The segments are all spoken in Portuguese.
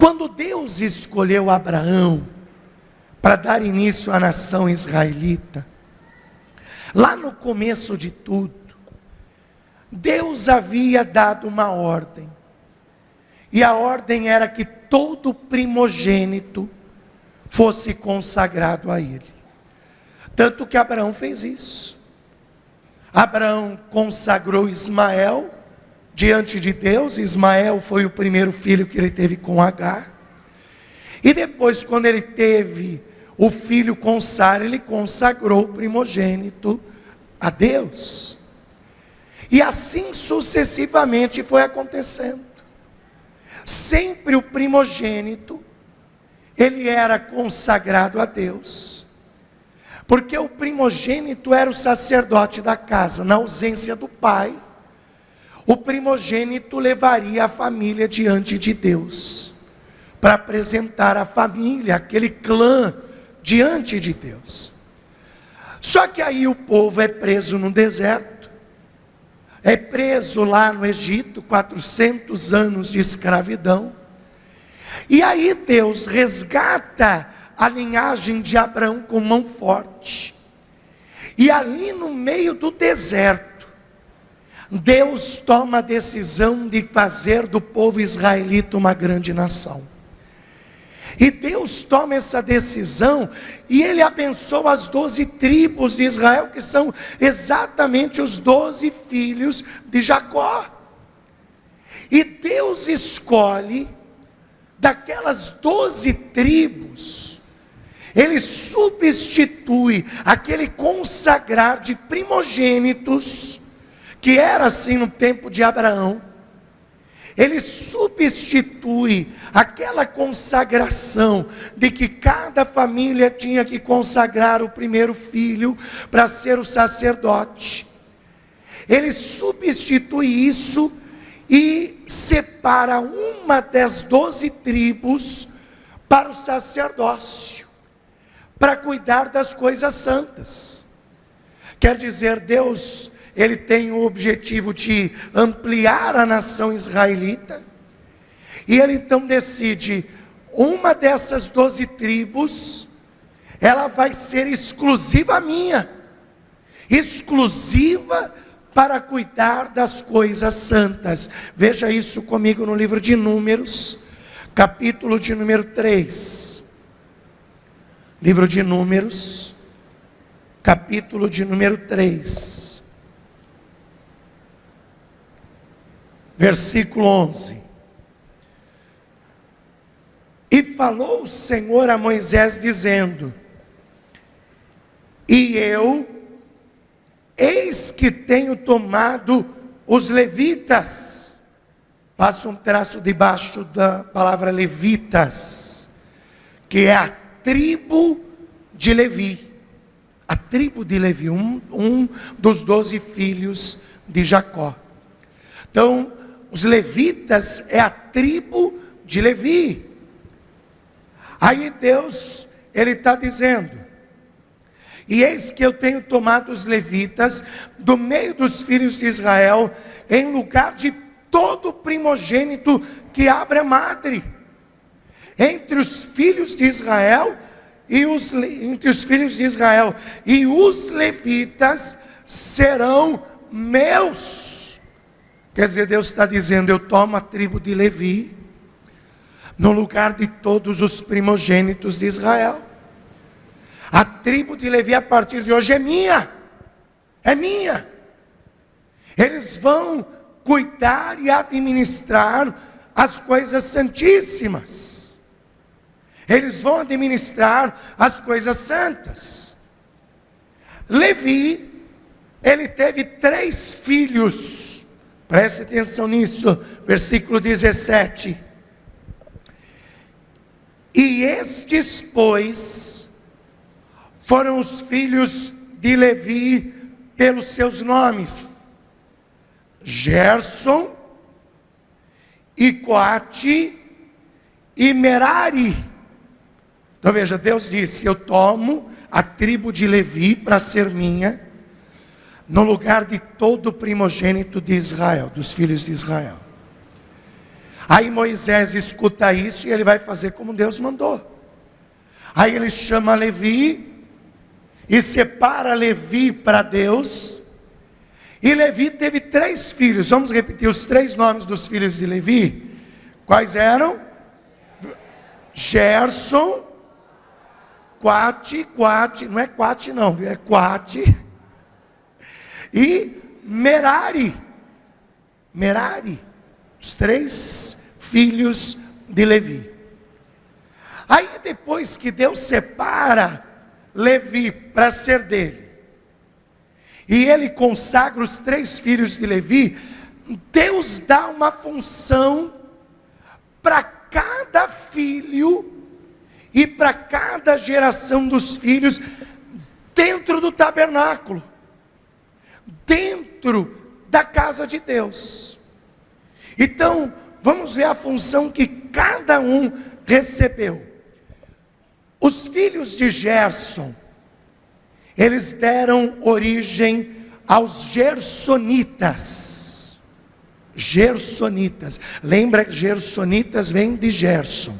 Quando Deus escolheu Abraão para dar início à nação israelita, lá no começo de tudo, Deus havia dado uma ordem. E a ordem era que todo primogênito fosse consagrado a Ele. Tanto que Abraão fez isso. Abraão consagrou Ismael diante de Deus. Ismael foi o primeiro filho que ele teve com Agar. E depois, quando ele teve o filho com Sara, ele consagrou o primogênito a Deus. E assim sucessivamente foi acontecendo. Sempre o primogênito, ele era consagrado a Deus. Porque o primogênito era o sacerdote da casa. Na ausência do pai, o primogênito levaria a família diante de Deus, para apresentar a família, aquele clã, diante de Deus. Só que aí o povo é preso no deserto, é preso lá no Egito, 400 anos de escravidão. E aí Deus resgata a linhagem de Abraão com mão forte. E ali no meio do deserto, Deus toma a decisão de fazer do povo israelita uma grande nação. E Deus toma essa decisão e Ele abençoa as 12 tribos de Israel, que são exatamente os 12 filhos de Jacó. E Deus escolhe daquelas 12 tribos, Ele substitui aquele consagrar de primogênitos, que era assim no tempo de Abraão. Ele substitui aquela consagração de que cada família tinha que consagrar o primeiro filho para ser o sacerdote. Ele substitui isso e separa uma das 12 tribos para o sacerdócio, para cuidar das coisas santas. Quer dizer, Deus, Ele tem o objetivo de ampliar a nação israelita, e Ele então decide, uma dessas 12 tribos, ela vai ser exclusiva minha, exclusiva para cuidar das coisas santas. Veja isso comigo no livro de Números, capítulo de número 3, livro de Números, capítulo de número 3, versículo 11. E falou o Senhor a Moisés dizendo: e eu, eis que tenho tomado os levitas. Passa um traço debaixo da palavra levitas, que é a tribo de Levi. A tribo de Levi, um dos 12 filhos de Jacó. Então, os levitas é a tribo de Levi. Aí Deus, Ele está dizendo: e eis que eu tenho tomado os levitas do meio dos filhos de Israel, em lugar de todo primogênito que abre a madre, entre os filhos de Israel e os levitas serão meus. Quer dizer, Deus está dizendo: eu tomo a tribo de Levi no lugar de todos os primogênitos de Israel. A tribo de Levi a partir de hoje é minha, é minha. Eles vão cuidar e administrar as coisas santíssimas. Eles vão administrar as coisas santas. Levi, ele teve 3 filhos. Preste atenção nisso, versículo 17. E estes, pois, foram os filhos de Levi pelos seus nomes: Gerson, e Coate, e Merari. Então veja, Deus disse: eu tomo a tribo de Levi para ser minha, no lugar de todo o primogênito de Israel, dos filhos de Israel. Aí Moisés escuta isso e ele vai fazer como Deus mandou. Aí ele chama Levi e separa Levi para Deus. E Levi teve 3 filhos. Vamos repetir os 3 nomes dos filhos de Levi. Quais eram? Gerson, Quate, não é Quate não, é Quate. E Merari. Os 3 filhos de Levi. Aí depois que Deus separa Levi para ser dele, e ele consagra os 3 filhos de Levi, Deus dá uma função para cada filho e para cada geração dos filhos dentro do tabernáculo, dentro da casa de Deus. Então, vamos ver a função que cada um recebeu. Os filhos de Gerson, eles deram origem aos gersonitas. Lembra que gersonitas vem de Gerson.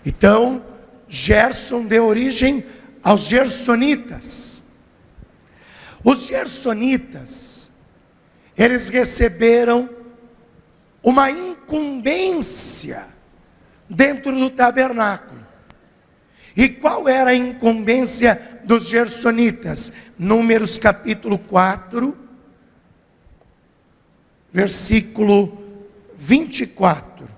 Então, Gerson deu origem aos gersonitas. Os gersonitas, eles receberam uma incumbência dentro do tabernáculo. E qual era a incumbência dos gersonitas? Números capítulo 4, versículo 24.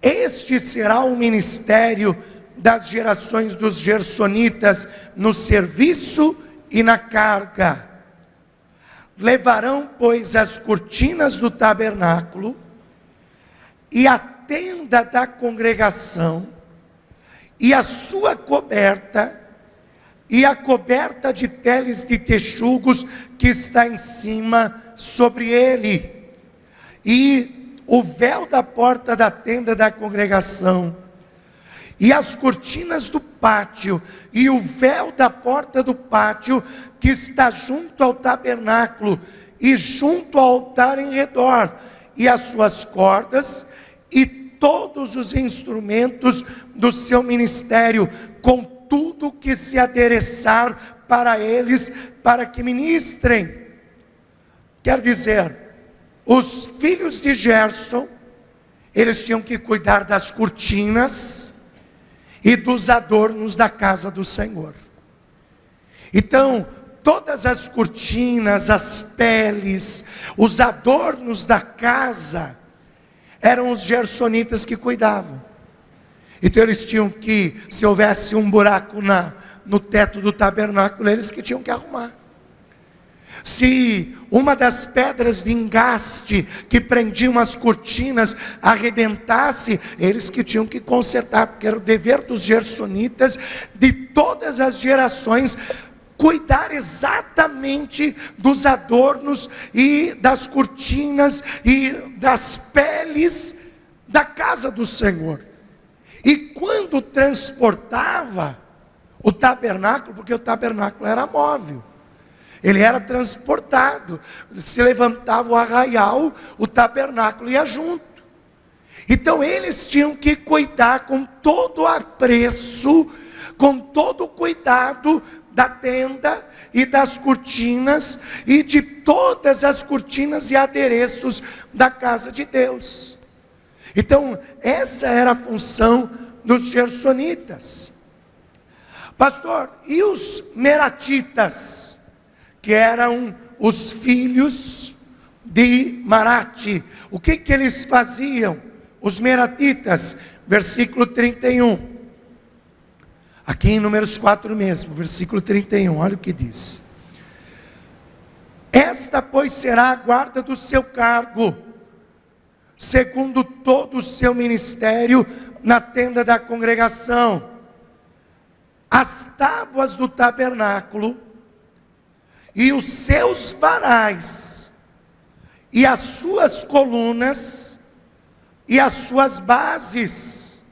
Este será o ministério das gerações dos gersonitas no serviço e na carga. Levarão, pois, as cortinas do tabernáculo e a tenda da congregação, e a sua coberta, e a coberta de peles de texugos que está em cima sobre ele, e o véu da porta da tenda da congregação, e as cortinas do pátio, e o véu da porta do pátio que está junto ao tabernáculo, e junto ao altar em redor, e as suas cordas, e todos os instrumentos do seu ministério, com tudo que se adereçar para eles, para que ministrem. Quer dizer, os filhos de Gerson, eles tinham que cuidar das cortinas e dos adornos da casa do Senhor. Então, todas as cortinas, as peles, os adornos da casa, eram os gersonitas que cuidavam. Então eles tinham que, se houvesse um buraco no teto do tabernáculo, eles que tinham que arrumar. Se uma das pedras de engaste que prendiam as cortinas arrebentasse, eles que tinham que consertar, porque era o dever dos gersonitas de todas as gerações cuidar exatamente dos adornos e das cortinas e das peles da casa do Senhor. E quando transportava o tabernáculo, porque o tabernáculo era móvel, ele era transportado, se levantava o arraial, o tabernáculo ia junto. Então eles tinham que cuidar com todo apreço, com todo cuidado da tenda e das cortinas e de todas as cortinas e adereços da casa de Deus. Então essa era a função dos gersonitas. Pastor, e os meratitas, que eram os filhos de Marate, o que eles faziam? Os meratitas, versículo 31. Aqui em Números 4 mesmo, versículo 31, olha o que diz. Esta, pois, será a guarda do seu cargo, segundo todo o seu ministério, na tenda da congregação. As tábuas do tabernáculo, e os seus varais, e as suas colunas, e as suas bases,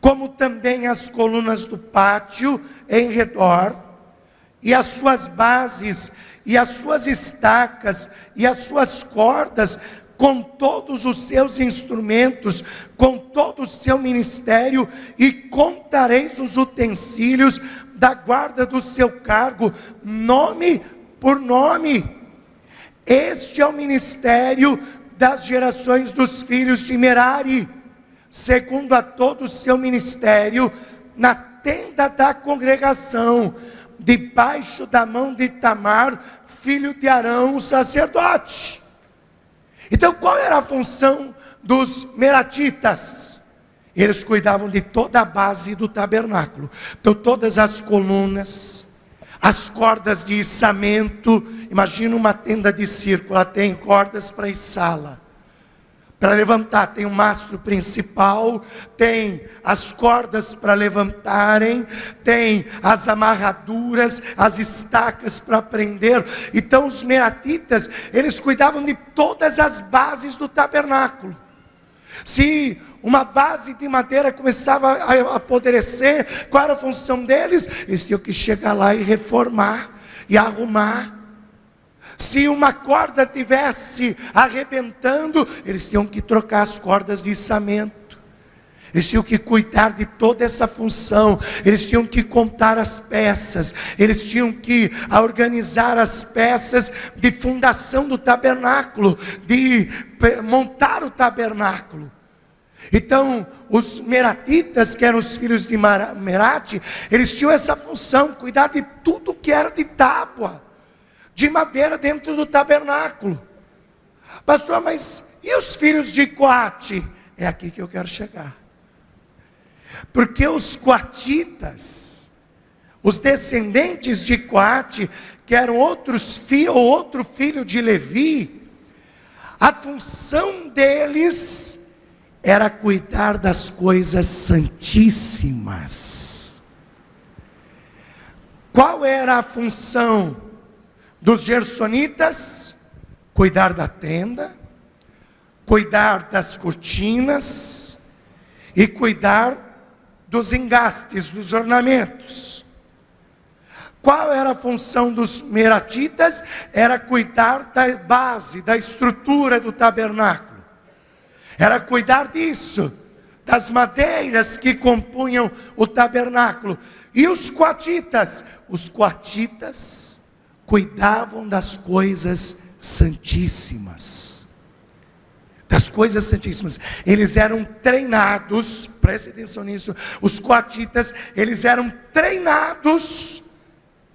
como também as colunas do pátio em redor, e as suas bases, e as suas estacas, e as suas cordas, com todos os seus instrumentos, com todo o seu ministério, e contareis os utensílios da guarda do seu cargo, nome por nome. Este é o ministério das gerações dos filhos de Merari, segundo a todo o seu ministério, na tenda da congregação, debaixo da mão de Itamar, filho de Arão, o sacerdote. Então, qual era a função dos meratitas? Eles cuidavam de toda a base do tabernáculo. Então, todas as colunas, as cordas de içamento. Imagina uma tenda de circo, ela tem cordas para içá-la, para levantar, tem o mastro principal, tem as cordas para levantarem, tem as amarraduras, as estacas para prender. Então os meratitas, eles cuidavam de todas as bases do tabernáculo. Se uma base de madeira começava a apodrecer, qual era a função deles? Eles tinham que chegar lá e reformar, e arrumar. Se uma corda estivesse arrebentando, eles tinham que trocar as cordas de içamento. Eles tinham que cuidar de toda essa função. Eles tinham que contar as peças. Eles tinham que organizar as peças de fundação do tabernáculo, de montar o tabernáculo. Então, os meratitas, que eram os filhos de Merati, eles tinham essa função, cuidar de tudo que era de tábua, de madeira dentro do tabernáculo. Pastor, mas e os filhos de Coate? É aqui que eu quero chegar. Porque os coatitas, os descendentes de Coate, que eram outro filho de Levi, a função deles era cuidar das coisas santíssimas. Qual era a função dos gersonitas? Cuidar da tenda, cuidar das cortinas e cuidar dos engastes, dos ornamentos. Qual era a função dos meratitas? Era cuidar da base, da estrutura do tabernáculo. Era cuidar disso, das madeiras que compunham o tabernáculo. E os coatitas? Os coatitas cuidavam das coisas santíssimas. Das coisas santíssimas. Eles eram treinados, preste atenção nisso, os coatitas, eles eram treinados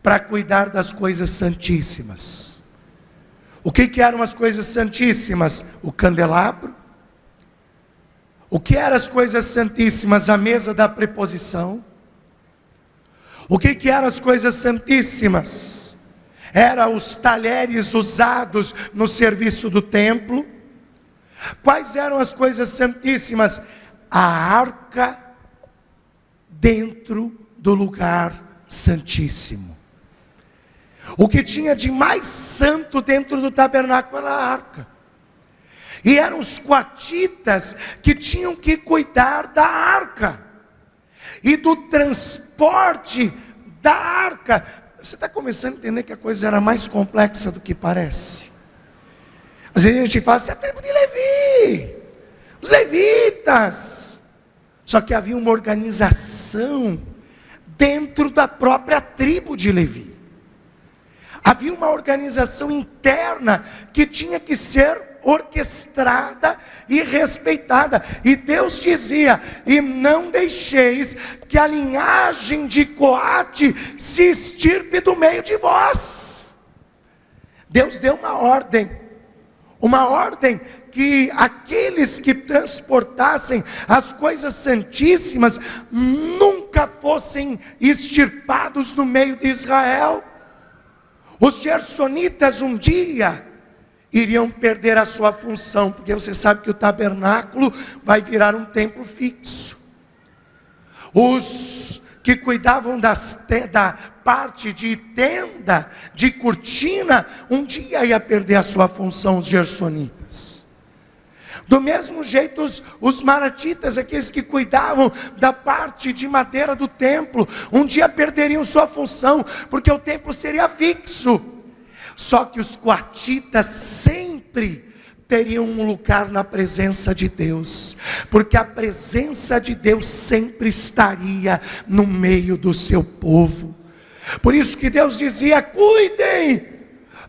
para cuidar das coisas santíssimas. O que eram as coisas santíssimas? O candelabro. O que eram as coisas santíssimas? A mesa da preposição. O que eram as coisas santíssimas? Eram os talheres usados no serviço do templo. Quais eram as coisas santíssimas? A arca dentro do lugar santíssimo. O que tinha de mais santo dentro do tabernáculo era a arca. E eram os coatitas que tinham que cuidar da arca e do transporte da arca. Você está começando a entender que a coisa era mais complexa do que parece. Às vezes a gente fala, isso é a tribo de Levi, os levitas. Só que havia uma organização dentro da própria tribo de Levi. Havia uma organização interna que tinha que ser orquestrada e respeitada. E Deus dizia: e não deixeis que a linhagem de Coate se extirpe do meio de vós. Deus deu uma ordem que aqueles que transportassem as coisas santíssimas nunca fossem extirpados no meio de Israel. Os gersonitas um dia iriam perder a sua função, porque você sabe que o tabernáculo vai virar um templo fixo. Os que cuidavam da parte de tenda, de cortina, um dia ia perder a sua função, os gersonitas. Do mesmo jeito os maratitas, aqueles que cuidavam da parte de madeira do templo, um dia perderiam sua função, porque o templo seria fixo. Só que os coatitas sempre teriam um lugar na presença de Deus, porque a presença de Deus sempre estaria no meio do seu povo. Por isso que Deus dizia: cuidem,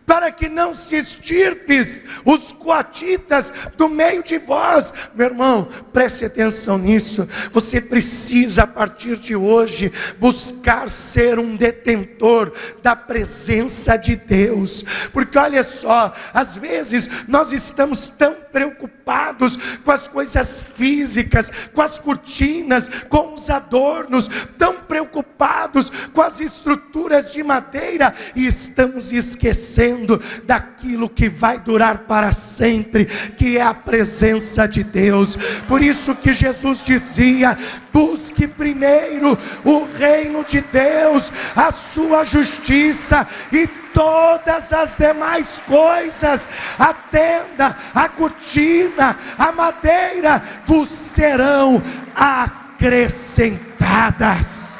para que não se extirpes os coatitas do meio de vós. Meu irmão, preste atenção nisso. Você precisa, a partir de hoje, buscar ser um detentor da presença de Deus. Porque olha só, às vezes nós estamos tão preocupados com as coisas físicas, com as cortinas, com os adornos, tão preocupados com as estruturas de madeira, e estamos esquecendo daquilo que vai durar para sempre, que é a presença de Deus. Por isso que Jesus dizia: busque primeiro o reino de Deus, a sua justiça, e todas as demais coisas, a tenda, a cortina, a madeira, vos serão acrescentadas.